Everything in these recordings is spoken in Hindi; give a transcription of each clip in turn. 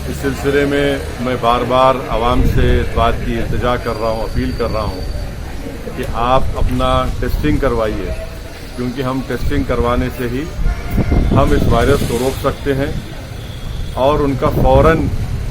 इस सिलसिले में मैं बार बार आवाम से इस बात की इल्तिजा कर रहा हूँ, अपील कर रहा हूँ कि आप अपना टेस्टिंग करवाइए, क्योंकि हम टेस्टिंग करवाने से ही हम इस वायरस को रोक सकते हैं। और उनका फ़ौरन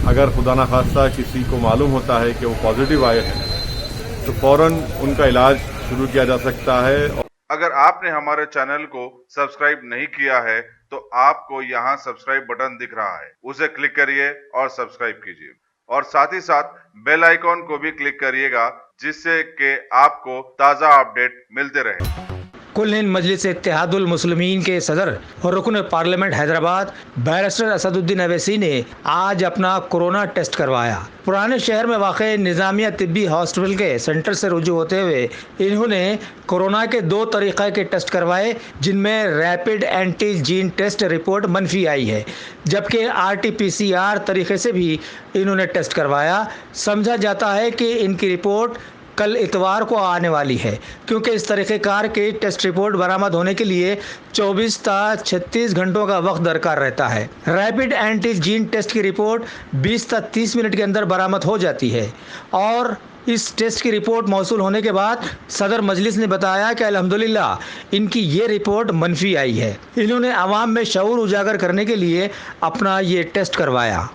अगर खुदा न खास्ता किसी को मालूम होता है कि वो पॉजिटिव आए हैं तो फ़ौरन उनका इलाज शुरू किया जा सकता है। अगर आपने हमारे चैनल को सब्सक्राइब नहीं किया है तो आपको यहाँ सब्सक्राइब बटन दिख रहा है, उसे क्लिक करिए और सब्सक्राइब कीजिए और साथ ही साथ बेल आइकॉन को भी क्लिक करिएगा, जिससे कि आपको ताज़ा अपडेट मिलते रहे। कुल हिंद मजलिस इत्तेहादुल मुस्लिमीन के सदर और रुकन पार्लियामेंट हैदराबाद बैरिस्टर असदुद्दीन अवैसी ने आज अपना कोरोना टेस्ट करवाया। पुराने शहर में वाक़ निज़ामिया तिब्बी हॉस्पिटल के सेंटर से रुजू होते हुए इन्होंने कोरोना के 2 तरीक़े के टेस्ट करवाए, जिनमें रैपिड एंटीजीन टेस्ट रिपोर्ट मनफी आई है, जबकि RT-PCR तरीक़े से भी इन्होंने टेस्ट करवाया। समझा जाता है कि इनकी रिपोर्ट कल इतवार को आने वाली है, क्योंकि इस तरीक़ेकार की टेस्ट रिपोर्ट बरामद होने के लिए 24 ता 36 घंटों का वक्त दरकार रहता है। रैपिड एंटीजीन टेस्ट की रिपोर्ट 20 ता 30 मिनट के अंदर बरामद हो जाती है और इस टेस्ट की रिपोर्ट मौसूल होने के बाद सदर मजलिस ने बताया कि अल्हम्दुलिल्लाह इनकी ये रिपोर्ट मनफी आई है। इन्होंने आवाम में शऊर उजागर करने के लिए अपना ये टेस्ट करवाया।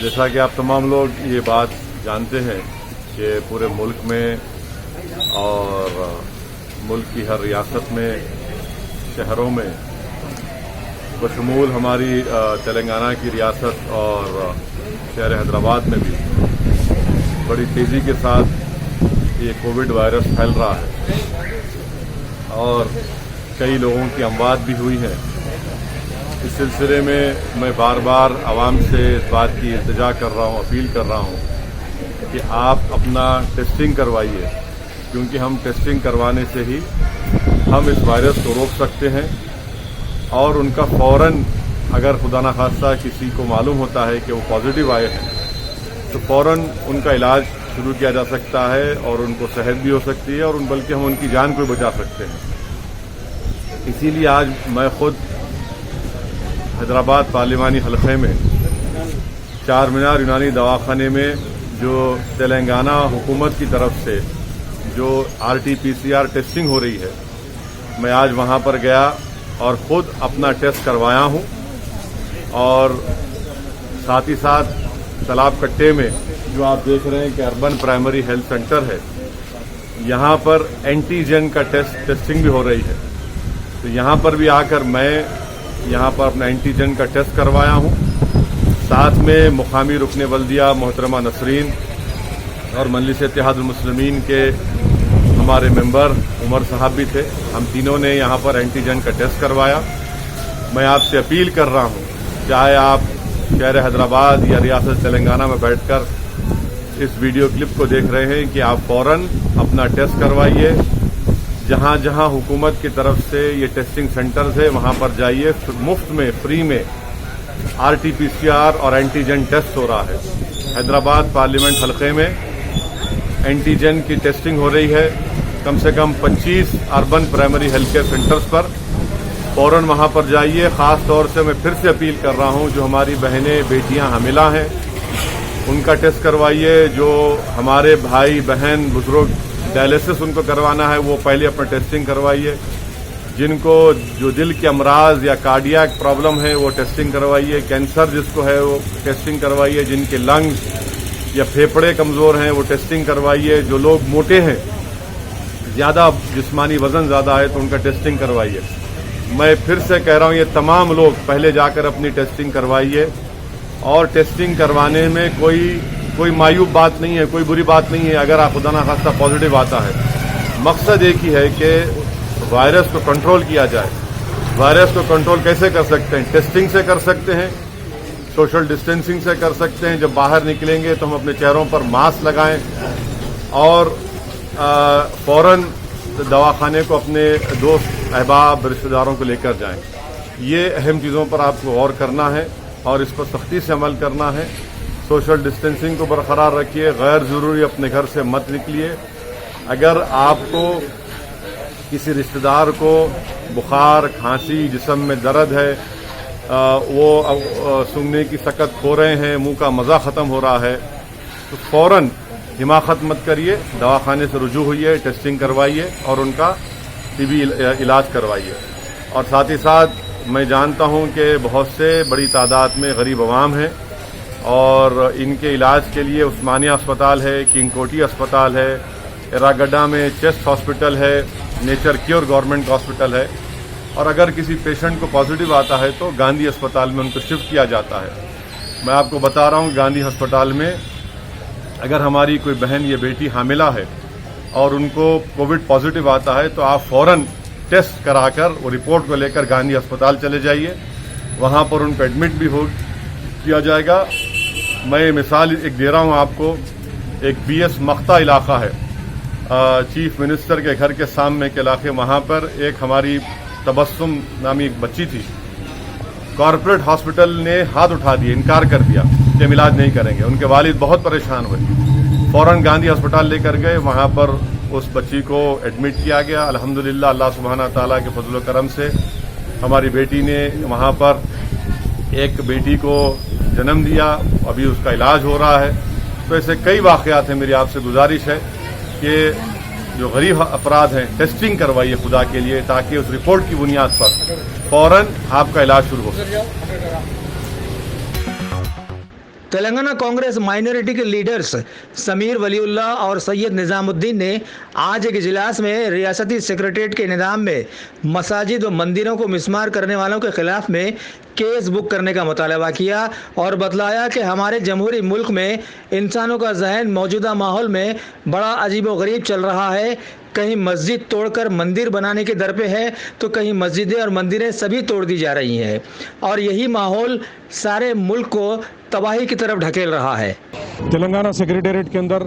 जैसा कि आप तमाम लोग ये बात जानते हैं कि पूरे मुल्क में और मुल्क की हर रियासत में, शहरों में, बशमूल हमारी तेलंगाना की रियासत और शहर हैदराबाद में भी बड़ी तेज़ी के साथ ये कोविड वायरस फैल रहा है और कई लोगों की अमवात भी हुई है। इस सिलसिले में मैं बार बार आवाम से इस बात की इल्तिजा कर रहा हूँ, अपील कर रहा हूँ कि आप अपना टेस्टिंग करवाइए, क्योंकि हम टेस्टिंग करवाने से ही हम इस वायरस को रोक सकते हैं। और उनका फ़ौरन अगर खुदा न खास्ता किसी को मालूम होता है कि वो पॉजिटिव आए हैं तो फ़ौरन उनका इलाज शुरू किया जा सकता है और उनको सेहत भी हो सकती है और बल्कि हम उनकी जान को भी बचा सकते हैं। इसीलिए आज मैं खुद हैदराबाद पार्लिमानी हलक़े में चार मीनार यूनानी दवाखाने में जो तेलंगाना हुकूमत की तरफ से जो RT-PCR टेस्टिंग हो रही है, मैं आज वहां पर गया और ख़ुद अपना टेस्ट करवाया हूं। और साथ ही साथ तालाब कट्टे में जो आप देख रहे हैं कि अर्बन प्राइमरी हेल्थ सेंटर है, यहां पर एंटीजन का टेस्टिंग भी हो रही है। तो यहां पर भी आकर मैं यहां पर अपना एंटीजन का टेस्ट करवाया हूं। साथ में मुकामी रुकने बल्दिया मोहतरमा नसरीन और मजलिस इत्तेहादुल मुस्लिमीन के हमारे मेंबर उमर साहब भी थे। हम तीनों ने यहाँ पर एंटीजन का टेस्ट करवाया। मैं आपसे अपील कर रहा हूँ, चाहे आप शहर हैदराबाद या रियासत तेलंगाना में बैठकर इस वीडियो क्लिप को देख रहे हैं, कि आप फ़ौरन अपना टेस्ट करवाइए। जहाँ जहाँ हुकूमत की तरफ से ये टेस्टिंग सेंटर्स है वहाँ पर जाइए, मुफ्त में, फ्री में RT-PCR और एंटीजन टेस्ट हो रहा है। हैदराबाद पार्लियामेंट हलक़े में एंटीजन की टेस्टिंग हो रही है कम से कम 25 urban primary health care centres पर। फ़ौरन वहाँ पर जाइए। ख़ास तौर से मैं फिर से अपील कर रहा हूँ, जो हमारी बहनें बेटियाँ हामिला हैं उनका टेस्ट करवाइए। जो हमारे भाई बहन बुजुर्ग डायलिसिस उनको करवाना है वो पहले अपना टेस्टिंग करवाइए। जिनको जो दिल के अमराज या कार्डियक प्रॉब्लम है वो टेस्टिंग करवाइए। कैंसर जिसको है वो टेस्टिंग करवाइए। जिनके लंग्स या फेफड़े कमज़ोर हैं वो टेस्टिंग करवाइए। जो लोग मोटे हैं, ज़्यादा जिस्मानी वज़न ज़्यादा है तो उनका टेस्टिंग करवाइए। मैं फिर से कह रहा हूँ, ये तमाम लोग पहले जाकर अपनी टेस्टिंग करवाइए। और टेस्टिंग करवाने में कोई मायूब बात नहीं है, कोई बुरी बात नहीं है अगर आप खुदा ना खास्ता पॉजिटिव आता है। मकसद एक ही है कि वायरस को कंट्रोल किया जाए। वायरस को कंट्रोल कैसे कर सकते हैं? टेस्टिंग से कर सकते हैं, सोशल डिस्टेंसिंग से कर सकते हैं। जब बाहर निकलेंगे तो हम अपने चेहरों पर मास्क लगाएं और फ़ौरन दवाखाने को अपने दोस्त अहबाब रिश्तेदारों को लेकर जाएं। ये अहम चीज़ों पर आपको गौर करना है और इस पर सख्ती से अमल करना है। सोशल डिस्टेंसिंग को बरकरार रखिए। गैर ज़रूरी अपने घर से मत निकलिए। अगर आपको किसी रिश्तेदार को बुखार, खांसी, जिस्म में दर्द है वो सूंघने की सकत खो रहे हैं, मुंह का मज़ा ख़त्म हो रहा है, तो फ़ौरन हिमाकत मत करिए, दवाखाने से रुजू होइए, टेस्टिंग करवाइए और उनका टीबी इलाज करवाइए। और साथ ही साथ मैं जानता हूं कि बहुत से बड़ी तादाद में गरीब अवाम हैं और इनके इलाज के लिए उस्मानिया अस्पताल है, किंग कोटी अस्पताल है, एरागड्डा में चेस्ट हॉस्पिटल है, नेचर क्योर गवर्नमेंट हॉस्पिटल है। और अगर किसी पेशेंट को पॉजिटिव आता है तो गांधी अस्पताल में उनको शिफ्ट किया जाता है। मैं आपको बता रहा हूं, गांधी अस्पताल में अगर हमारी कोई बहन या बेटी हामिला है और उनको कोविड पॉजिटिव आता है तो आप फौरन टेस्ट कराकर वो रिपोर्ट को लेकर गांधी अस्पताल चले जाइए, वहां पर उनको एडमिट भी किया जाएगा। मैं मिसाल एक दे रहा हूं आपको, एक BS मख्ता इलाका है, चीफ मिनिस्टर के घर के सामने के इलाके, वहां पर एक हमारी तबस्सुम नामी एक बच्ची थी। कॉर्पोरेट हॉस्पिटल ने हाथ उठा दिए, इनकार कर दिया कि हम इलाज नहीं करेंगे। उनके वालिद बहुत परेशान हुए, फौरन गांधी अस्पताल लेकर गए, वहां पर उस बच्ची को एडमिट किया गया। अल्हम्दुलिल्लाह अल्लाह सुब्हाना ताला के फजल करम से हमारी बेटी ने वहां पर एक बेटी को जन्म दिया, अभी उसका इलाज हो रहा है। तो ऐसे कई वाकयात हैं। मेरी आपसे गुजारिश है कि जो गरीब अफराद हैं, टेस्टिंग करवाइए खुदा के लिए, ताकि उस रिपोर्ट की बुनियाद पर फौरन आपका इलाज शुरू हो सके। तेलंगाना कांग्रेस माइनॉरिटी के लीडर्स समीर वलीउल्लाह और सैयद निजामुद्दीन ने आज एक इजलास में रियासती सेक्रेटरीट के निज़ाम में मसाजिद व मंदिरों को मिसमार करने वालों के खिलाफ में केस बुक करने का मुतालबा किया और बतलाया कि हमारे जमहूरी मुल्क में इंसानों का जहन मौजूदा माहौल में बड़ा अजीब व गरीब चल रहा है। कहीं मस्जिद तोड़कर मंदिर बनाने के दर पे है तो कहीं मस्जिदें और मंदिरें सभी तोड़ दी जा रही हैं और यही माहौल सारे मुल्क को तबाही की तरफ ढकेल रहा है। तेलंगाना सेक्रेटेरिएट के अंदर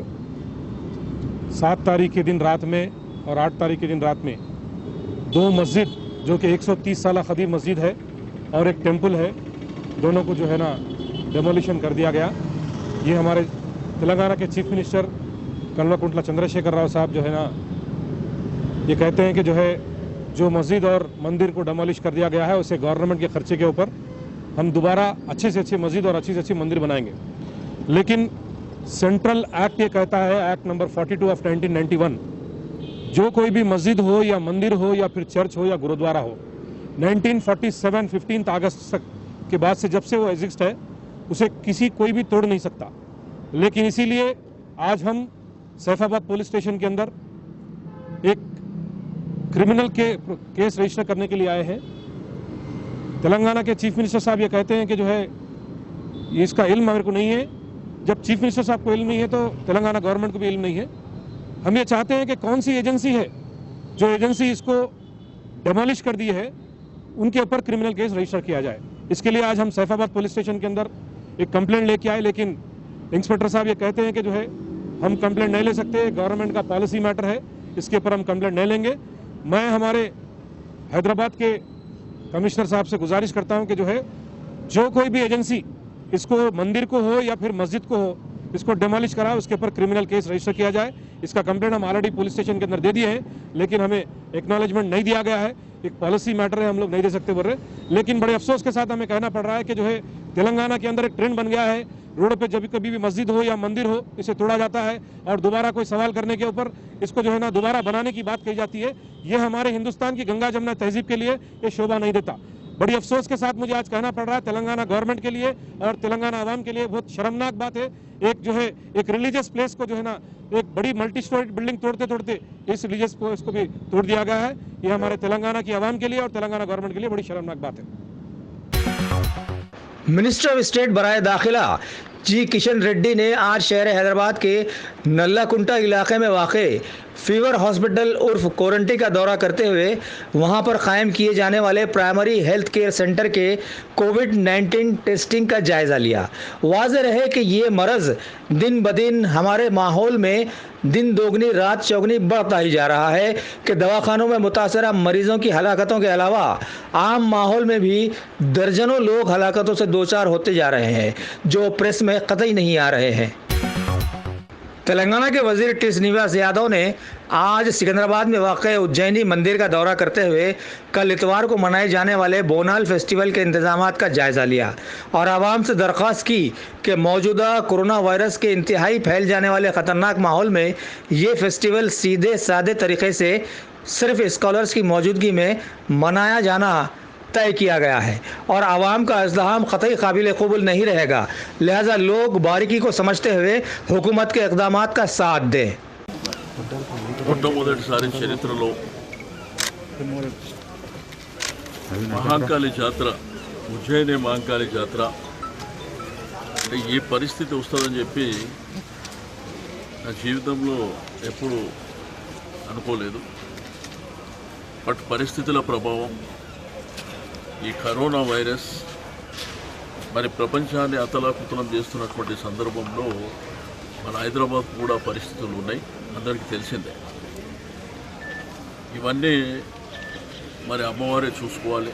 7 तारीख के दिन रात में और 8 तारीख के दिन रात में 2 मस्जिद जो कि 130 साल खदीम मस्जिद है और एक टेम्पल है, दोनों को जो है ना डेमोलिशन कर दिया गया। ये हमारे तेलंगाना के चीफ मिनिस्टर कल्वकुंटला चंद्रशेखर राव साहब जो है ना, ये कहते हैं कि जो मस्जिद और मंदिर को डेमोलिश कर दिया गया है उसे गवर्नमेंट के खर्चे के ऊपर हम दोबारा अच्छे से अच्छी मस्जिद और अच्छी से अच्छी मंदिर बनाएंगे। लेकिन सेंट्रल एक्ट ये कहता है, एक्ट नंबर 42 ऑफ 1991, जो कोई भी मस्जिद हो या मंदिर हो या फिर चर्च हो या गुरुद्वारा हो, 1947 15 अगस्त के बाद से जब से वो एग्जिस्ट है उसे कोई भी तोड़ नहीं सकता। लेकिन इसीलिए आज हम सैफाबाद पुलिस स्टेशन के अंदर एक क्रिमिनल केस रजिस्टर करने के लिए आए हैं। तेलंगाना के चीफ मिनिस्टर साहब ये कहते हैं कि इसका इल्म मेरे को नहीं है। जब चीफ मिनिस्टर साहब को इल्म नहीं है तो तेलंगाना गवर्नमेंट को भी इल्म नहीं है। हम ये चाहते हैं कि कौन सी एजेंसी है जो एजेंसी इसको डेमोलिश कर दी है, उनके ऊपर क्रिमिनल केस रजिस्टर किया जाए। इसके लिए आज हम सैफाबाद पुलिस स्टेशन के अंदर एक कंप्लेंट लेके आए, लेकिन इंस्पेक्टर साहब ये कहते हैं कि हम कंप्लेंट नहीं ले सकते, गवर्नमेंट का पॉलिसी मैटर है, इसके ऊपर हम कंप्लेंट नहीं लेंगे। मैं हमारे हैदराबाद के कमिश्नर साहब से गुजारिश करता हूं कि जो कोई भी एजेंसी इसको मंदिर को हो या फिर मस्जिद को हो, इसको डेमोलिश कराए, उसके ऊपर क्रिमिनल केस रजिस्टर किया जाए। इसका कंप्लेंट हम ऑलरेडी पुलिस स्टेशन के अंदर दे दिए हैं, लेकिन हमें एक्नॉलेजमेंट नहीं दिया गया है। एक पॉलिसी मैटर है, हम लोग नहीं दे सकते बोल रहे। लेकिन बड़े अफसोस के साथ हमें कहना पड़ रहा है कि तेलंगाना के अंदर एक ट्रेंड बन गया है, रोड पे जब कभी भी मस्जिद हो या मंदिर हो इसे तोड़ा जाता है और दोबारा कोई सवाल करने के ऊपर इसको दोबारा बनाने की बात कही जाती है। ये हमारे हिंदुस्तान की गंगा जमुना तहजीब के लिए ये शोभा नहीं देता। बड़ी अफसोस के साथ मुझे आज कहना पड़ रहा है, तेलंगाना गवर्नमेंट के लिए और तेलंगाना आवाम के लिए बहुत शर्मनाक बात है। एक रिलीजियस प्लेस को एक बड़ी मल्टी स्टोरी बिल्डिंग तोड़ते तोड़ते इस रिलीजियस प्लेस को भी तोड़ दिया गया है। ये हमारे तेलंगाना की आवाम के लिए और तेलंगाना गवर्नमेंट के लिए बड़ी शर्मनाक बात है। मिनिस्टर ऑफ स्टेट बराए दाखिला जी किशन रेड्डी ने आज शहर हैदराबाद के नल्लाकुंटा इलाके में वाक़े फीवर हॉस्पिटल उर्फ कोरंटी का दौरा करते हुए वहां पर कायम किए जाने वाले प्राइमरी हेल्थ केयर सेंटर के कोविड-19 टेस्टिंग का जायज़ा लिया। वाज़ेह रहे कि ये मरज़ दिन ब दिन हमारे माहौल में दिन दोगुनी रात चौगुनी बढ़ता ही जा रहा है कि दवाखानों में मुतासरा मरीजों की हलाकतों के अलावा आम माहौल में भी दर्जनों लोग हलाकतों से दो चार होते जा रहे हैं, जो प्रेस में कतई नहीं आ रहे हैं। तेलंगाना के वजीर टी श्रीनिवास यादव ने आज सिकंदराबाद में वाक़ उज्जैनी मंदिर का दौरा करते हुए कल इतवार को मनाए जाने वाले बोनाल फेस्टिवल के इंतजामात का जायज़ा लिया और आवाम से दरख्वास्त की कि मौजूदा कोरोना वायरस के इंतहाई फैल जाने वाले ख़तरनाक माहौल में ये फेस्टिवल सीधे सादे तरीके से सिर्फ स्कॉलर्स की मौजूदगी में मनाया जाना तय किया गया है और आवाम का इज़्दिहाम क़तई काबिल कबूल नहीं रहेगा, लिहाजा लोग बारीकी को समझते हुए हुकूमत के इक़दामात का साथ दें। మొట్టమొదటిసారి చరిత్రలో మహాకాళి జాతర, ఉజ్జయిని మహాకాళి జాతర అంటే ఈ పరిస్థితి వస్తుందని చెప్పి నా జీవితంలో ఎప్పుడు అనుకోలేదు. బట్ పరిస్థితుల ప్రభావం, ఈ కరోనా వైరస్ మరి ప్రపంచాన్ని అతలాకుతలం చేస్తున్నటువంటి సందర్భంలో మన హైదరాబాద్ కూడా పరిస్థితులు ఉన్నాయి, అందరికీ తెలిసిందే. ఇవన్నీ మరి అమ్మవారే చూసుకోవాలి.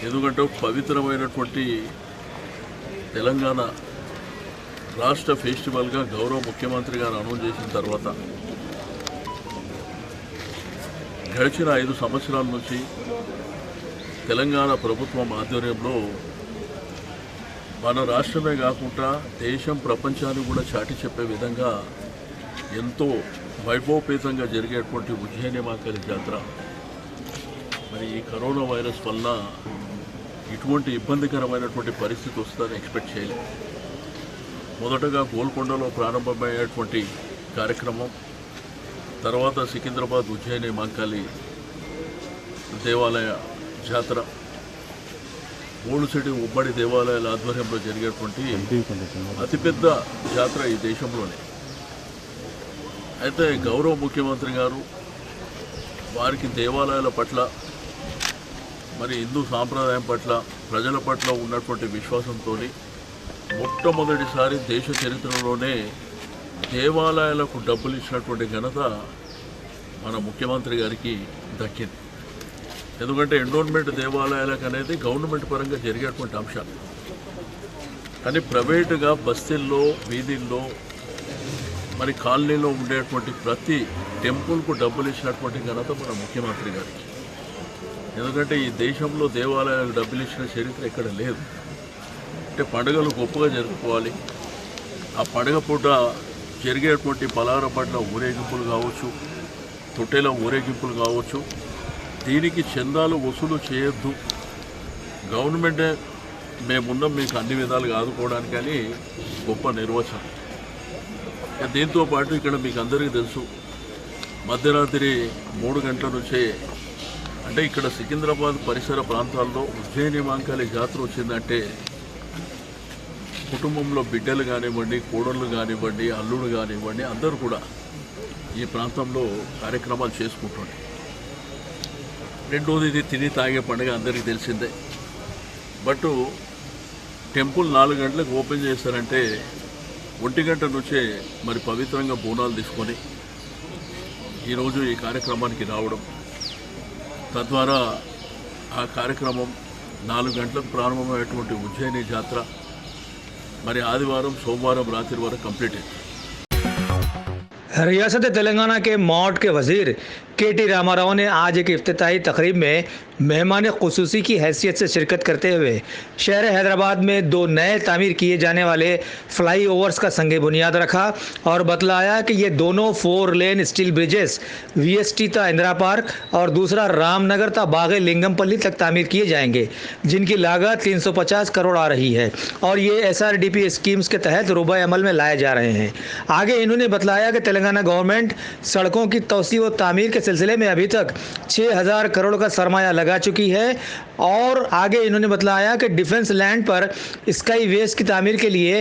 ఎందుకంటే పవిత్రమైనటువంటి తెలంగాణ రాష్ట్ర ఫెస్టివల్గా గౌరవ ముఖ్యమంత్రి గారు అనౌన్స్ చేసిన తర్వాత గడిచిన 5 సంవత్సరాల నుంచి తెలంగాణ ప్రభుత్వం ఆధ్వర్యంలో మన రాష్ట్రమే కాకుండా దేశం ప్రపంచాన్ని కూడా చాటి చెప్పే విధంగా ఎంతో వైభవపేతంగా జరిగేటువంటి ఉజ్జయిని మహాకాళి జాతర మరి ఈ కరోనా వైరస్ వల్ల ఇటువంటి ఇబ్బందికరమైనటువంటి పరిస్థితి వస్తుందని ఎక్స్పెక్ట్ చేయలేదు. మొదటగా గోల్కొండలో ప్రారంభమయ్యేటువంటి కార్యక్రమం, తర్వాత సికింద్రాబాద్ ఉజ్జయిని మహాకాళి దేవాలయ జాతర, మూడుసిటి ఉమ్మడి దేవాలయాల ఆధ్వర్యంలో జరిగేటువంటి అతిపెద్ద జాతర ఈ దేశంలోనే. అయితే గౌరవ ముఖ్యమంత్రి గారు వారికి దేవాలయాల పట్ల మరి హిందూ సాంప్రదాయం పట్ల ప్రజల పట్ల ఉన్నటువంటి విశ్వాసంతో మొట్టమొదటిసారి దేశ చరిత్రలోనే దేవాలయాలకు డబ్బులు ఇచ్చినటువంటి ఘనత మన ముఖ్యమంత్రి గారికి దక్కింది. ఎందుకంటే ఎండోన్మెంట్ దేవాలయాలకు అనేది గవర్నమెంట్ పరంగా జరిగేటువంటి అంశాలు, కానీ ప్రైవేటుగా బస్తీల్లో, వీధుల్లో, మరి కాలనీలో ఉండేటువంటి ప్రతి టెంపుల్కు డబ్బులు ఇచ్చినటువంటి ఘనత మన ముఖ్యమంత్రి గారికి. ఎందుకంటే ఈ దేశంలో దేవాలయాలకు డబ్బులు ఇచ్చిన చరిత్ర ఎక్కడ లేదు. అంటే పండుగలు గొప్పగా జరుపుకోవాలి, ఆ పండుగ పూట జరిగేటువంటి పలార పట్ల ఊరేగింపులు కావచ్చు, తొట్టెల ఊరేగింపులు కావచ్చు, దీనికి చందాలు వసూలు చేయొద్దు, గవర్నమెంటే మేమున్నాం మీకు అన్ని విధాలుగా ఆదుకోవడానికి అని గొప్ప నిర్వచనం. దీంతో పాటు ఇక్కడ మీకు అందరికీ తెలుసు, మధ్యరాత్రి 3 గంటల నుంచే అంటే ఇక్కడ సికింద్రాబాద్ పరిసర ప్రాంతాల్లో ఉజ్జయిని మహాకాళి జాతర వచ్చిందంటే కుటుంబంలో బిడ్డలు కానివ్వండి, కోడళ్ళు కానివ్వండి, అల్లుడు కానివ్వండి, అందరూ కూడా ఈ ప్రాంతంలో కార్యక్రమాలు చేసుకుంటుండే. రెండోది ఇది తిని తాగే పండుగ అందరికీ తెలిసిందే. బట్ టెంపుల్ 4 గంటలకు ఓపెన్ చేస్తారంటే 1 గంట నుంచే మరి పవిత్రంగా బోనాలు తీసుకొని ఈరోజు ఈ కార్యక్రమానికి రావడం, తద్వారా ఆ కార్యక్రమం 4 గంటలకు ప్రారంభమయ్యేటువంటి ఉజ్జయిని జాతర మరి ఆదివారం, సోమవారం రాత్రి వరకు కంప్లీట్ అయింది. रियासत तेलंगाना के मौट के वजीर के.टी. रामाराव ने आज एक इफ्तिताही तकरीब में मेहमान खुसूसी की हैसियत से शिरकत करते हुए शहर हैदराबाद में 2 नए तामीर किए जाने वाले फ्लाई ओवर्स का संग बुनियाद रखा और बतलाया कि ये दोनों 4 लेन स्टील ब्रिजेस VST ता इंदिरा पार्क और दूसरा रामनगर ता बागे लिंगमपल्ली तक तामीर किए जाएंगे, जिनकी लागत 350 करोड़ आ रही है और ये SRDP स्कीम्स के तहत रुबा अमल में लाए जा रहे हैं। आगे इन्होंने बतलाया कि तेलंगाना गवर्नमेंट सड़कों की तोसी व तामीर के सिलसिले में अभी तक 6000 करोड़ का सरमाया लगा चुकी है और आगे इन्होंने बतलाया कि डिफेंस लैंड पर स्काई वेस की तामीर के लिए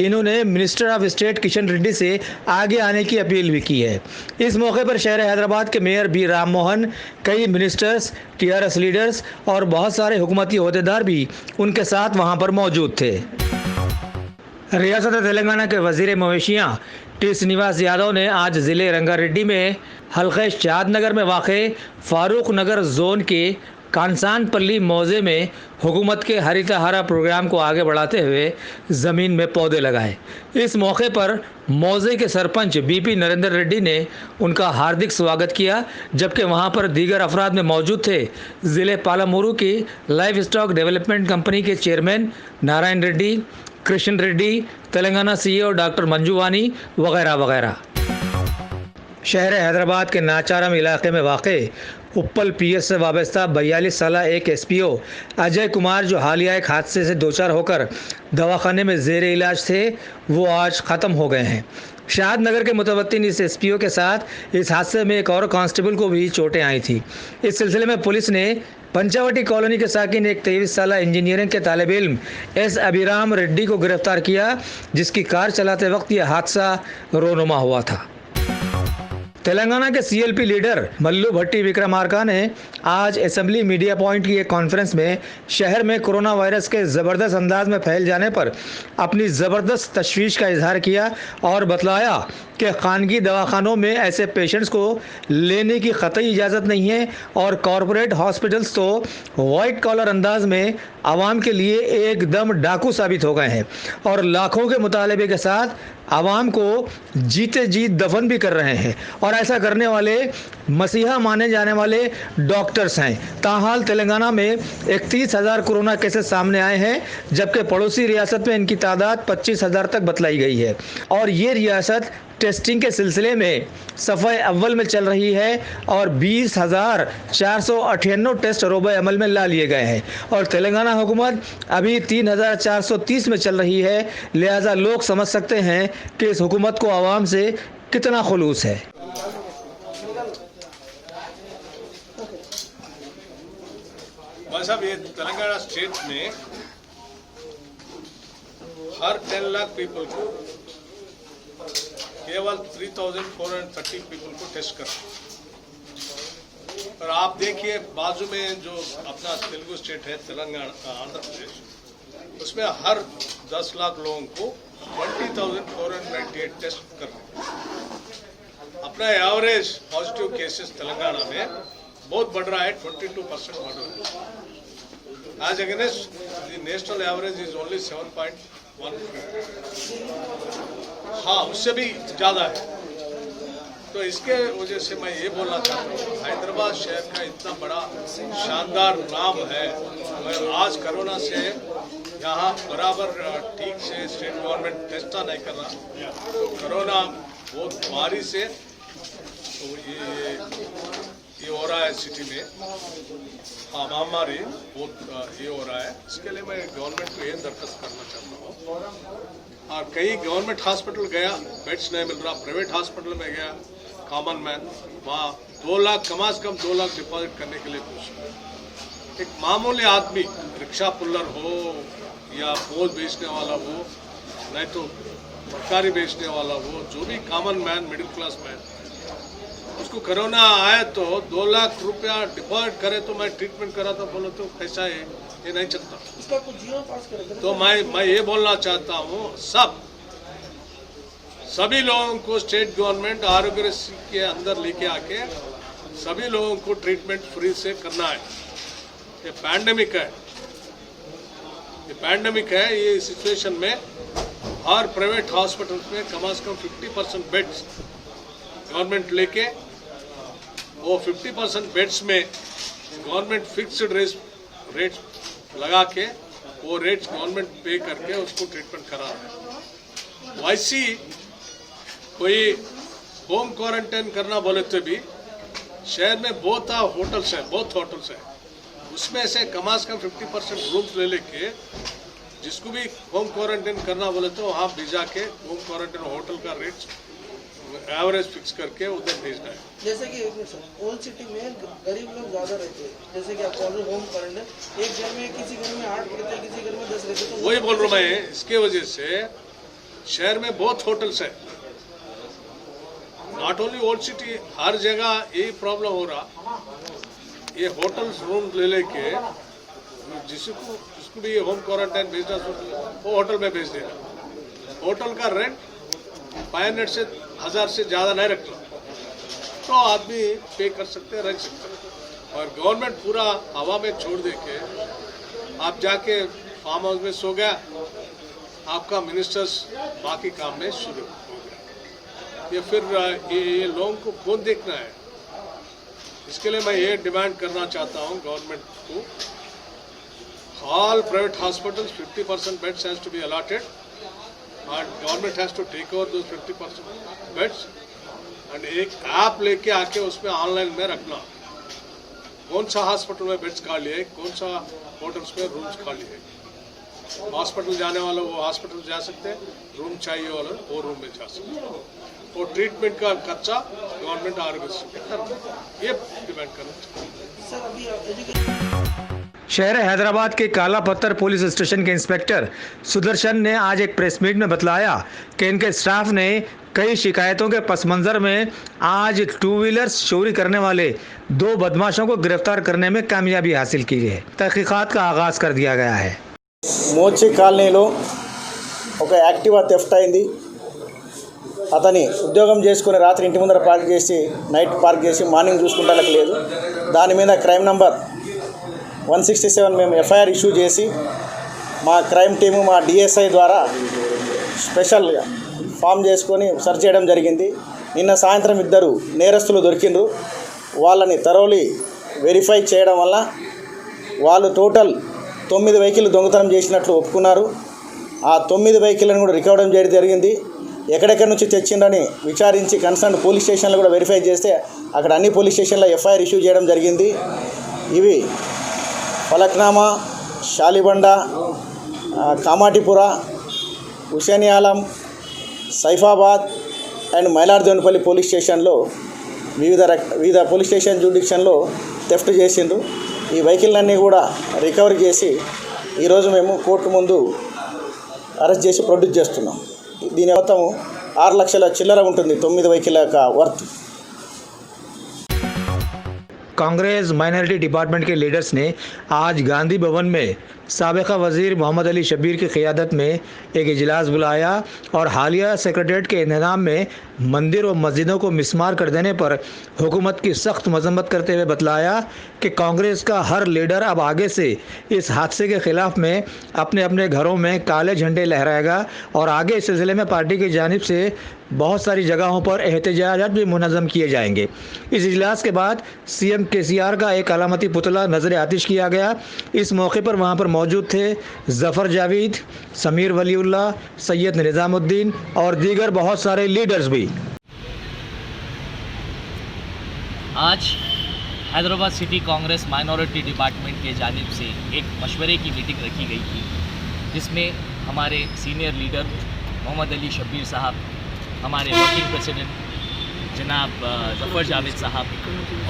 इन्होंने minister of state Kishan Reddy से आगे आने की अपील भी की है। इस मौके पर शहर हैदराबाद के मेयर बी राम मोहन, कई मिनिस्टर्स, TRS लीडर्स और बहुत सारे हुकूमती ओहदेदार भी उनके साथ वहां पर मौजूद थे। रियासत तेलंगाना के वजीर मवेशियाँ टी श्रीनिवास यादव ने आज ज़िले रंगारेड्डी में हल्के शादनगर में वाक़ फारूक नगर जोन के कांसानपल्ली मौजे में हुकूमत के हरितहारा प्रोग्राम को आगे बढ़ाते हुए ज़मीन में पौधे लगाए। इस मौके पर मौजे के सरपंच बीपी नरेंद्र रेड्डी ने उनका हार्दिक स्वागत किया, जबकि वहां पर दीगर अफराद में मौजूद थे ज़िले पालमूरू की लाइफ स्टॉक डेवलपमेंट कंपनी के chairman Narayan Reddy, Krishna Reddy, Telangana CEO doctor Manju वानी वगैरह वगैरह। शहर हैदराबाद के नाचारम इलाके में वाक़े उप्पल पीएस से वाबस्ता 42 साला एक एसपीओ अजय कुमार, जो हालिया एक हादसे से दोचार होकर दवाखाने में ज़ेर इलाज थे, वो आज ख़त्म हो गए हैं। शादनगर के मुतवत्तिन इस एसपीओ के साथ इस हादसे में एक और कांस्टेबल को भी चोटें आई थी। इस सिलसिले में पुलिस ने पंचावटी कॉलोनी के साकिन एक 23 साला इंजीनियरिंग के तालिब इल्म एस अभिराम रेड्डी को गिरफ्तार किया, जिसकी कार चलाते वक्त यह हादसा रोनुमा हुआ था। तेलंगाना के सीएलपी लीडर मल्लू भट्टी विक्रमार्का ने आज असेंबली मीडिया पॉइंट की एक कॉन्फ्रेंस में शहर में कोरोना वायरस के ज़बरदस्त अंदाज में फैल जाने पर अपनी ज़बरदस्त तशवीश का इजहार किया और बतलाया कि खानगी दवाखानों में ऐसे पेशेंट्स को लेने की क़तई इजाज़त नहीं है और कॉरपोरेट हॉस्पिटल्स तो वाइट कॉलर अंदाज में आवाम के लिए एकदम डाकू साबित हो गए हैं और लाखों के मुतालबे के साथ आवाम को जीते जी दफन भी कर रहे हैं और ऐसा करने वाले मसीहा माने जाने वाले डॉक्टर्स हैं। ताहाल तेलंगाना में 31,000 कोरोना केसेस सामने आए हैं, जबकि पड़ोसी रियासत में इनकी तादाद 25,000 तक बतलाई गई है और ये रियासत टेस्टिंग के सिलसिले में सफ़े अव्वल में चल रही है और 20,498 टेस्ट रोबे अमल में ला लिए गए हैं और तेलंगाना हुकूमत अभी 3,430 में चल रही है। लिहाजा लोग समझ सकते हैं कि इस हुकूमत को आवाम से कितना खुलूस है। भाई साहब, ये तेलंगाना स्टेट में हर 10 लाख पीपल को केवल 3,430 पीपल को टेस्ट कर। और आप देखिए बाजू में जो अपना तेलुगु स्टेट है तेलंगाना आंध्र प्रदेश, उसमें हर 10 लाख लोगों को 20,498 टेस्ट कर रहे हैं। अपना एवरेज पॉजिटिव केसेस तेलंगाना में बहुत बढ़ रहा है, 22% बढ़ रहा है। As against the national average is only 7.1। हाँ, उससे भी ज़्यादा है। तो इसके वजह से मैं ये बोलना चाहता हूँ, हैदराबाद शहर का इतना बड़ा शानदार नाम है, मगर आज कोरोना से यहाँ बराबर ठीक से स्टेट गवर्नमेंट टेस्ट नहीं कर रहा। तो कोरोना बहुत भारी से तो ये हो रहा है सिटी में। हाँ, महामारी बहुत ये हो रहा है। इसके लिए मैं गवर्नमेंट को ये दरखास्त करना चाहता हूँ। और कई गवर्नमेंट हॉस्पिटल गया, बेड्स नहीं मिल रहा। प्राइवेट हॉस्पिटल में गया, कॉमन मैन वहाँ 2 लाख कम से कम 2 लाख डिपॉजिट करने के लिए पूछा। एक मामूली आदमी, रिक्शा पुल्लर हो या बोझ बेचने वाला हो, नहीं तो तरकारी बेचने वाला हो, जो भी common man, middle class man, उसको कोरोना आया तो 2 लाख रुपया डिपॉजिट करे तो मैं ट्रीटमेंट करा था, बोलो तो कैसा है? ये नहीं चलता। उसका कुछ जीवन पास करेगा। तो मैं ये बोलना चाहता हूँ, सभी लोगों को स्टेट गवर्नमेंट आरोग्य के अंदर लेके आके सभी लोगों को ट्रीटमेंट फ्री से करना है। ये पैंडेमिक है, ये सिचुएशन में हर प्राइवेट हॉस्पिटल्स में कम से कम 50% बेड्स गवर्नमेंट लेके, वो 50% बेड्स में गवर्नमेंट फिक्स्ड रेट लगा के वो रेट्स गवर्नमेंट पे करके उसको ट्रीटमेंट करा रहा है। वैसी कोई होम क्वारंटाइन करना बोले तो भी शहर में बहुत होटल्स है, उसमें से कम से कम 50% रूम्स ले लेके जिसको भी होम क्वारंटाइन करना बोले तो वहाँ भेजा के होम क्वारंटाइन होटल का रेट एवरेज फिक्स करके उधर भेजना है। जैसे कि ओल्ड सिटी में गरीब लोग ज़्यादा रहते हैं, जैसे कि आप होम क्वारंटाइन, एक घर में किसी घर में 8 रहते हैं, किसी घर में 10 रहते हैं। तो वही बोल रहा हूँ मैं, इसके वजह से शहर में बहुत होटल्स है। नॉट ओनली ओल्ड सिटी, हर जगह यही प्रॉब्लम हो रहा। ये होटल्स रूम ले लेके जिसको भी ये होम क्वारंटाइन भेजना वो होटल में भेज देना। होटल का रेंट 500 से 1000 से ज़्यादा नहीं रखना, तो आदमी पे कर सकते हैं, रह सकते हैं। और गवर्नमेंट पूरा हवा में छोड़ दे के आप जाके फार्म हाउस में सो गया, आपका मिनिस्टर्स बाकी काम में शुरू हो गया। ये फिर ये लोगों को कौन देखना है? इसके लिए मैं ये डिमांड करना चाहता हूँ गवर्नमेंट को, all private hospitals 50% beds has to be allotted and government has to take over those 50% beds and एक ऐप लेके आके उसमें ऑनलाइन में रखना कौन सा हॉस्पिटल में बेड्स खाली है, कौन सा होटल्स में रूम्स खाली है। हॉस्पिटल जाने वाला वो हॉस्पिटल जा सकते हैं, रूम चाहिए वाला वो रूम में जा सकते हैं, और ट्रीटमेंट का खर्चा गवर्नमेंट आरोग्य से करना, ये डिमांड करना। सर अभी शहर हैदराबाद के काला पत्थर पुलिस स्टेशन के इंस्पेक्टर सुदर्शन ने आज एक प्रेस मीट में बतलाया कि इनके स्टाफ ने कई शिकायतों के पस मंज़र में आज 2 व्हीलर्स चोरी करने वाले 2 बदमाशों को गिरफ्तार करने में कामयाबी हासिल की है। तहकीकात का आगाज़ कर दिया गया है। మోచి కాలనీలో ఒక యాక్టివా థెఫ్ట్ అయింది. అతని ఉద్యోగం చేసుకుని రాత్రి ఇంటి ముందర పార్క్ చేసి నైట్ పార్క్ చేసి మార్నింగ్ చూసుకుంటానికి లేదు. దాని మీద క్రైమ్ నంబర్ 167 మేము ఎఫ్ఐఆర్ ఇష్యూ చేసి మా క్రైమ్ టీము మా డిఎస్ఐ ద్వారా స్పెషల్ ఫామ్ చేసుకొని సర్చ్ చేయడం జరిగింది. నిన్న సాయంత్రం 2 నేరస్తులు దొరికిండ్రు. వాళ్ళని థరోలీ వెరిఫై చేయడం వల్ల వాళ్ళు టోటల్ 9 వెహికల్ దొంగతనం చేసినట్లు ఒప్పుకున్నారు. ఆ 9 వెహికల్ని కూడా రికవర్ చేయడం జరిగింది. ఎక్కడెక్కడి నుంచి తెచ్చిందని విచారించి కన్సర్న్ పోలీస్ స్టేషన్లో కూడా వెరిఫై చేస్తే అక్కడ అన్ని పోలీస్ స్టేషన్లో ఎఫ్ఐఆర్ ఇష్యూ చేయడం జరిగింది. ఇవి ఫలక్నామా, షాలిబండ, కామాటిపుర, హుసేనియాలం, సైఫాబాద్ అండ్ మైలార్దేవనపల్లి పోలీస్ స్టేషన్లో వివిధ పోలీస్ స్టేషన్ జ్యూడిక్షన్లో థెఫ్ట్ చేసిండ్రు. ఈ వెహికల్ని కూడా రికవరీ చేసి ఈరోజు మేము కోర్టు ముందు అరెస్ట్ చేసి ప్రొడ్యూస్ చేస్తున్నాం. దీని మొత్తం 6 లక్షల చిల్లర ఉంటుంది 9 వెహికల్ యొక్క వర్త్. कांग्रेस माइनॉरिटी डिपार्टमेंट के लीडर्स ने आज गांधी भवन में साबिका वज़ीर मोहम्मद अली शब्बीर की क़ियादत में एक इजलास बुलाया और हालिया सेक्रेटरीट के इंतज़ाम में मंदिर और मस्जिदों को मिसमार कर देने पर हुकूमत की सख्त मजम्मत करते हुए बतलाया कि कांग्रेस का हर लीडर अब आगे से इस हादसे के ख़िलाफ़ में अपने अपने घरों में काले झंडे लहराएगा और आगे इस सिलसिले में पार्टी की जानिब से बहुत सारी जगहों पर एहतजाजात भी मुनज़्ज़म किए जाएंगे। इस इजलास के बाद सीएम केसीआर का एक अलामती पुतला नज़र आतिश किया गया। इस मौके पर वहाँ पर मौजूद थे ज़फ़र जावेद, समीर वलीउल्लाह, सैयद निज़ामुद्दीन और दीगर बहुत सारे लीडर्स भी। आज Hyderabad city Congress minority department के जानिब से एक मशवरे की मीटिंग रखी गई थी, जिसमें हमारे सीनियर लीडर मोहम्मद अली शब्बीर साहब, हमारे वर्किंग प्रेसिडेंट जनाब ज़फ़र जावेद साहब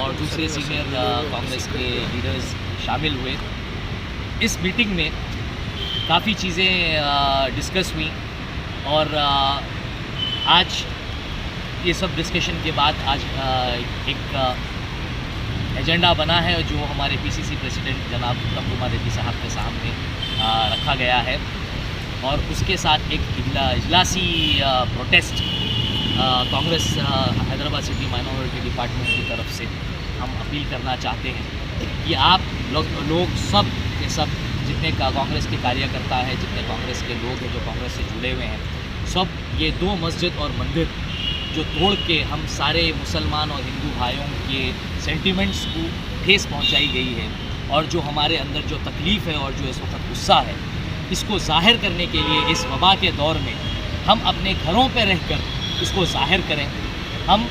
और दूसरे सीनियर कांग्रेस के लीडर्स शामिल हुए। इस मीटिंग में काफ़ी चीज़ें डिस्कस हुई और आज ये सब डिस्कशन के बाद आज एक एजेंडा बना है जो हमारे पीसीसी प्रेसिडेंट जनाब उत्तम कुमार रेड्डी साहब के सामने रखा गया है और उसके साथ एक इजलासी protest Congress Hyderabad city minority department की तरफ से हम अपील करना चाहते हैं कि आप लोग सब के सब जितने कांग्रेस के कार्यकर्ता हैं, जितने कांग्रेस के लोग हैं जो कांग्रेस से जुड़े हुए हैं, सब ये 2 मस्जिद और मंदिर जो तोड़ के हम सारे मुसलमान और हिंदू भाइयों के सेंटिमेंट्स को ठेस पहुंचाई गई है और जो हमारे अंदर जो तकलीफ़ है और जो इस वक्त गुस्सा है, इसको ज़ाहिर करने के लिए इस वबा के दौर में हम अपने घरों पर रहकर इसको ज़ाहिर करें। हम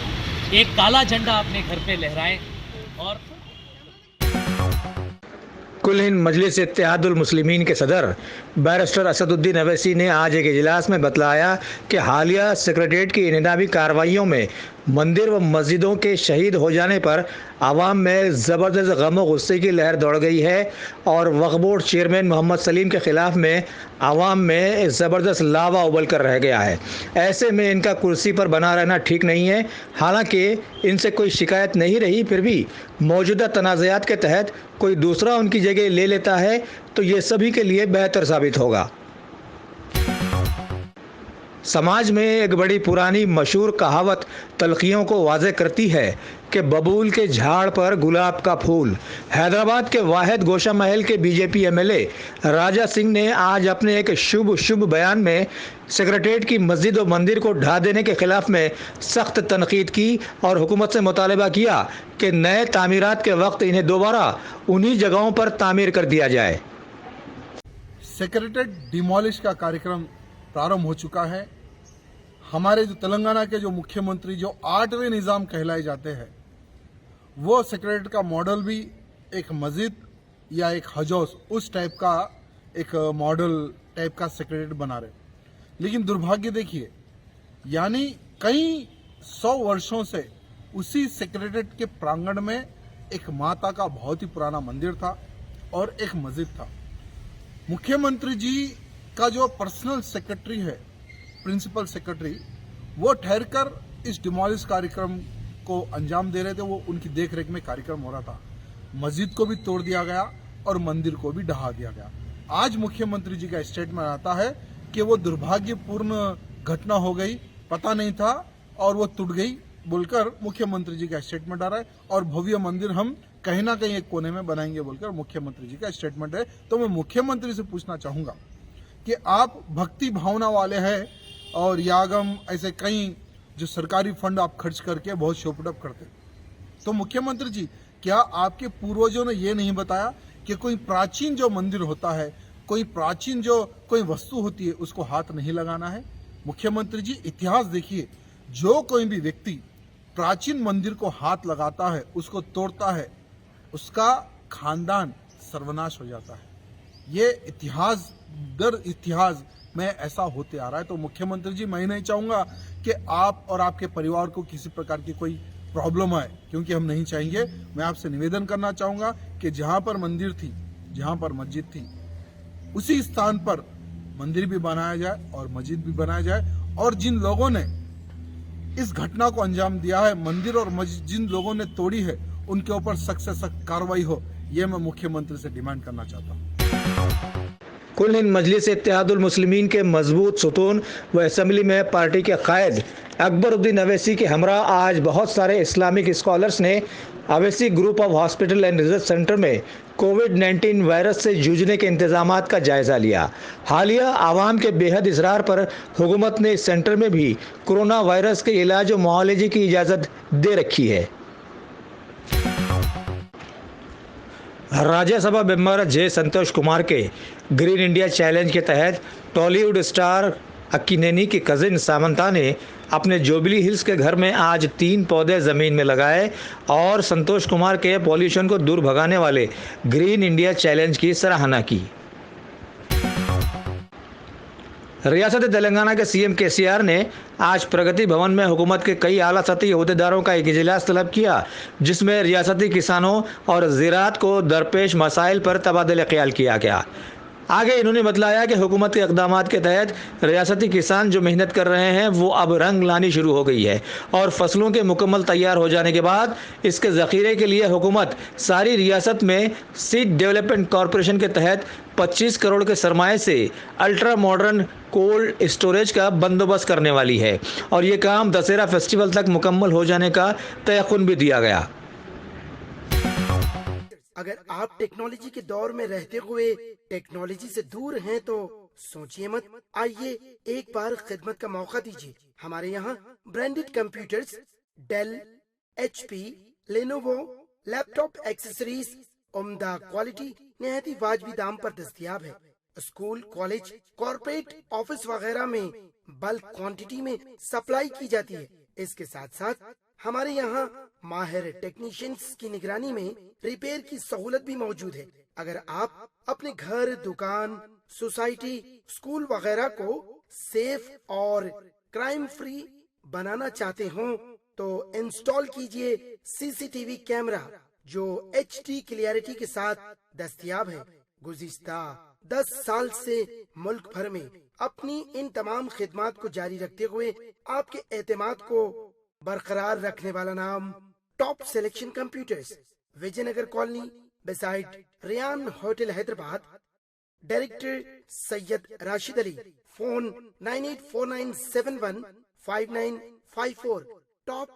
एक काला झंडा अपने घर पे लहराएं और कुल हिंद मजलिस इत्तेहादुल मुस्लिमीन के सदर बैरिस्टर असदुद्दीन अवैसी ने आज एक इजलास में बतलाया कि हालिया सेक्रेटरीट की इंतज़ामी कार्रवाइयों में मंदिर व मस्जिदों के शहीद हो जाने पर आवाम में ज़बरदस्त गम व गुस्से की लहर दौड़ गई है और वक्फ बोर्ड चेयरमैन मोहम्मद सलीम के ख़िलाफ़ में आवाम में ज़बरदस्त लावा उबल कर रह गया है। ऐसे में इनका कुर्सी पर बना रहना ठीक नहीं है। हालांकि इनसे कोई शिकायत नहीं रही, फिर भी मौजूदा तनाज़ात के तहत कोई दूसरा उनकी जगह ले लेता है तो ये सभी के लिए बेहतर साबित होगा। समाज में एक बड़ी पुरानी मशहूर कहावत तलखियों को वाज़े करती है कि बबूल के झाड़ पर गुलाब का फूल। हैदराबाद के वाहिद गोशा महल के बीजेपी एमएलए राजा सिंह ने आज अपने एक शुभ बयान में सेक्रेटेरिएट की मस्जिद और मंदिर को ढा देने के खिलाफ में सख्त तनकीद की और हुकूमत से मुतालबा किया कि नए तामीरात के वक्त इन्हें दोबारा उन्हीं जगहों पर तामीर कर दिया जाए। सेक्रेटेरिएट डिमोलिश का कार्यक्रम प्रारंभ हो चुका है। हमारे जो तेलंगाना के जो मुख्यमंत्री जो 8वें निज़ाम कहलाए जाते हैं, वो सेक्रेटेरिएट का मॉडल भी एक मस्जिद या एक हज हाउस उस टाइप का एक मॉडल टाइप का सेक्रेटेरिएट बना रहे। लेकिन दुर्भाग्य देखिए, यानी कई 100 वर्षों से उसी सेक्रेटेरिएट के प्रांगण में एक माता का बहुत ही पुराना मंदिर था और एक मस्जिद था। मुख्यमंत्री जी का जो पर्सनल सेक्रेटरी है, प्रिंसिपल सेक्रेटरी, वो ठहरकर इस डिमोलिश कार्यक्रम को अंजाम दे रहे थे। वो उनकी देखरेख में कार्यक्रम हो रहा था। मस्जिद को भी तोड़ दिया गया और मंदिर को भी ढहा दिया गया। आज मुख्यमंत्री जी का स्टेटमेंट आता है कि वो दुर्भाग्यपूर्ण घटना हो गई, पता नहीं था और वो टूट गई बोलकर मुख्यमंत्री जी का स्टेटमेंट आ रहा है। और भव्य मंदिर हम कहीं ना कहीं एक कोने में बनाएंगे बोलकर मुख्यमंत्री जी का स्टेटमेंट है। तो मैं मुख्यमंत्री से पूछना चाहूंगा कि आप भक्ति भावना वाले हैं और यागम ऐसे कई जो सरकारी फंड आप खर्च करके बहुत शोपटअप करते, तो मुख्यमंत्री जी क्या आपके पूर्वजों ने ये नहीं बताया कि कोई प्राचीन जो मंदिर होता है, कोई प्राचीन जो कोई वस्तु होती है, उसको हाथ नहीं लगाना है? मुख्यमंत्री जी इतिहास देखिए, जो कोई भी व्यक्ति प्राचीन मंदिर को हाथ लगाता है, उसको तोड़ता है, उसका खानदान सर्वनाश हो जाता है। ये इतिहास दर इतिहास में ऐसा होते आ रहा है। तो मुख्यमंत्री जी, मैं नहीं चाहूंगा कि आप और आपके परिवार को किसी प्रकार की कोई प्रॉब्लम आए, क्योंकि हम नहीं चाहेंगे। मैं आपसे निवेदन करना चाहूंगा कि जहां पर मंदिर थी, जहां पर मस्जिद थी, उसी स्थान पर मंदिर भी बनाया जाए और मस्जिद भी बनाया जाए। और जिन लोगों ने इस घटना को अंजाम दिया है, मंदिर और मस्जिद जिन लोगों ने तोड़ी है, उनके ऊपर सख्त से सख्त कार्रवाई हो, ये मैं मुख्यमंत्री से डिमांड करना चाहता हूँ। कुल हिंद मजलिस इत्तेहादुल मुस्लिमीन के मजबूत सुतून व असेंबली में पार्टी के कायद अकबरुद्दीन अवैसी के हमरा आज बहुत सारे इस्लामिक स्कॉलर्स ने Owaisi group of hospital and research centre में कोविड-19 वायरस से जूझने के इंतजामात का जायजा लिया। हालिया आवाम के बेहद इसरार पर हुकूमत ने इस सेंटर में भी कोरोना वायरस के इलाज और मुआलजे की इजाज़त दे रखी है। राज्यसभा मेंबर जे संतोष कुमार के ग्रीन इंडिया चैलेंज के तहत टॉलीवुड स्टार अक्कीनेनी की कजिन सामंता ने अपने जुबली हिल्स के घर में आज 3 पौधे ज़मीन में लगाए और संतोष कुमार के पॉल्यूशन को दूर भगाने वाले ग्रीन इंडिया चैलेंज की सराहना की। रियासत तेलंगाना के सीएम केसीआर ने आज प्रगति भवन में हुकूमत के कई आला सतही अहदेदारों का एक इजलास तलब किया, जिसमें रियासती किसानों और ज़राअत को दरपेश मसाइल पर तबादला ख्याल किया गया। आगे इन्होंने बतलाया कि हुकूमत के इक़दामात के तहत रियासती किसान जो मेहनत कर रहे हैं वो अब रंग लानी शुरू हो गई है और फसलों के मुकम्मल तैयार हो जाने के बाद इसके ज़ख़ीरे के लिए हुकूमत सारी रियासत में सीड डेवलपमेंट कॉरपोरेशन के तहत 25 करोड़ के सरमाए से अल्ट्रा मॉडर्न कोल्ड स्टोरेज का बंदोबस्त करने वाली है और ये काम दशहरा फेस्टिवल तक मुकम्मल हो जाने का तयक़ुन भी दिया गया। अगर आप टेक्नोलॉजी के दौर में रहते हुए टेक्नोलॉजी से दूर हैं तो सोचिए मत, आइए एक बार खिदमत का मौका दीजिए। हमारे यहाँ branded computers, Dell, HP, Lenovo, laptop accessories उम्दा क्वालिटी निहायती वाजबी दाम पर दस्तयाब है। स्कूल, कॉलेज, कॉर्पोरेट, ऑफिस वगैरह में बल्क क्वांटिटी में सप्लाई की जाती है। इसके साथ साथ हमारे यहाँ माहिर टेक्नीशियंस की निगरानी में रिपेयर की सहूलत भी मौजूद है। अगर आप अपने घर, दुकान, सोसाइटी, स्कूल वगैरह को सेफ और क्राइम फ्री बनाना चाहते हो तो इंस्टॉल कीजिए CCTV कैमरा जो HD क्लियरिटी के साथ दस्तयाब है। गुज़िश्ता 10 साल से मुल्क भर में अपनी इन तमाम खिदमात को जारी रखते हुए आपके एतमाद को बरकरार रखने वाला नाम top selection computers, Vijayanagar colony, beside Riyan hotel, Hyderabad. Director Syed Rashid Ali, phone 9849715954, top